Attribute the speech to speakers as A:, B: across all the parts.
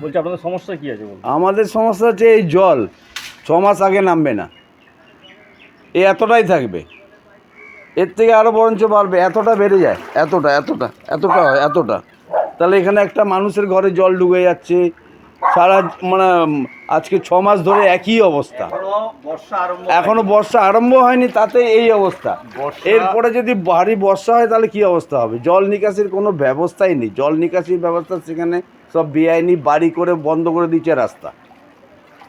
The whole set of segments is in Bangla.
A: বলছি আপনাদের সমস্যা কি আছে বলুন?
B: আমাদের সমস্যা হচ্ছে এই জল 6 মাস আগে নামবে না, এই এতটাই থাকবে, এর থেকে আরও বরঞ্চ বাড়বে, এতটা বেড়ে যায়, এতটা এতটা এতটা হয় এতটা। তাহলে এখানে একটা মানুষের ঘরে জল ঢুকে যাচ্ছে সারা, মানে আজকে 6 মাস ধরে একই অবস্থা। এখনো বর্ষা আরম্ভ হয়নি, তাতে এই অবস্থা। এরপরে যদি ভারী বর্ষা হয় তাহলে কি অবস্থা হবে? জল নিকাশির কোনো ব্যবস্থাই নেই। জল নিকাশির ব্যবস্থা সেখানে সব বেআইনি বাড়ি করে বন্ধ করে দিচ্ছে রাস্তা,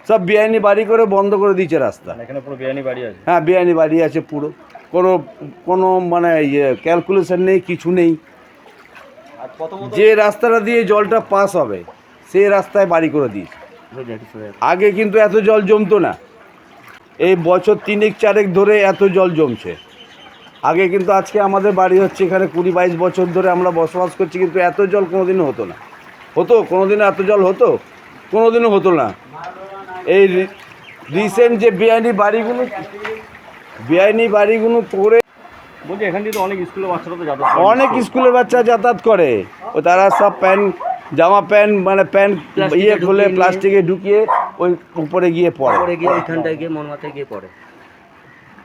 B: সব বেআইনি বাড়ি করে বন্ধ করে দিচ্ছে রাস্তা।
A: এখানে পুরো বেআইনি বাড়ি আছে?
B: হ্যাঁ, বেআইনি বাড়ি আছে পুরো, কোনো কোনো মানে ক্যালকুলেশন নেই, কিছু নেই। যে রাস্তাটা দিয়ে জলটা পাস হবে সেই রাস্তায় বাড়ি করে দিয়েছে। আগে কিন্তু এত জল জমতো না, এই বছর 3-4 ধরে এত জল জমছে। আগে কিন্তু, আজকে আমাদের বাড়ি হচ্ছে এখানে 20-22 বছর ধরে আমরা বসবাস করছি, কিন্তু এত জল কোনোদিনও হতো না। হতো কোনোদিনও এত জল হতো? কোনোদিনও হতো না। এই রিসেন্ট যে বেআইনি বাড়িগুলো করে,
A: বলছি এখান থেকে তো অনেক স্কুলের বাচ্চারা তো যাতায়াত করে।
B: অনেক স্কুলের বাচ্চা যাতায়াত করে, ও তারা সব জামা প্যান্ট মানে প্যান্ট ইয়ে খুলে প্লাস্টিকে ঢুকিয়ে ওই উপরে গিয়ে পড়ে,
C: ওইখানটায় গিয়ে মোড় মাথায় গিয়ে পড়ে,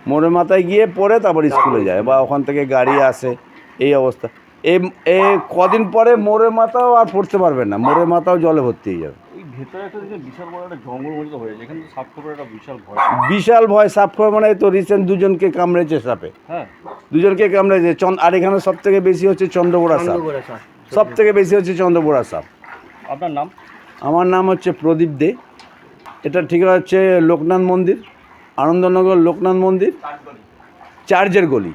B: মোড়ের মাথায় গিয়ে পড়ে তারপর স্কুলে যায়, বা ওখান থেকে গাড়ি আসে। এই অবস্থা। এই কদিন পরে মোড়ের মাথাও আর পড়তে পারবে না, মোড়ের মাথাও জলে ভর্তি হয়ে যাবে।
A: এই ভেতরে একটা বিশাল বড় একটা জঙ্গল মতো হয়েছে, এখানে তো সাপ খবরের একটা বিশাল ভয়।
B: বিশাল ভয়, সাপ খবর মানে তো রিসেন্ট 2জনকে কামড়েছে সাপে।
A: হ্যাঁ,
B: 2জনকে কামড়েছে। আর এখানে সব থেকে বেশি হচ্ছে চন্দ্রবোড়া সাপ, সব থেকে বেশি হচ্ছে চন্দ্রবোড়া সাপ।
A: আপনার নাম?
B: আমার নাম হচ্ছে প্রদীপ দে। এটা ঠিক হচ্ছে লোকনাথ মন্দির, আনন্দনগর লোকনাথ মন্দির, চার্চের গলি।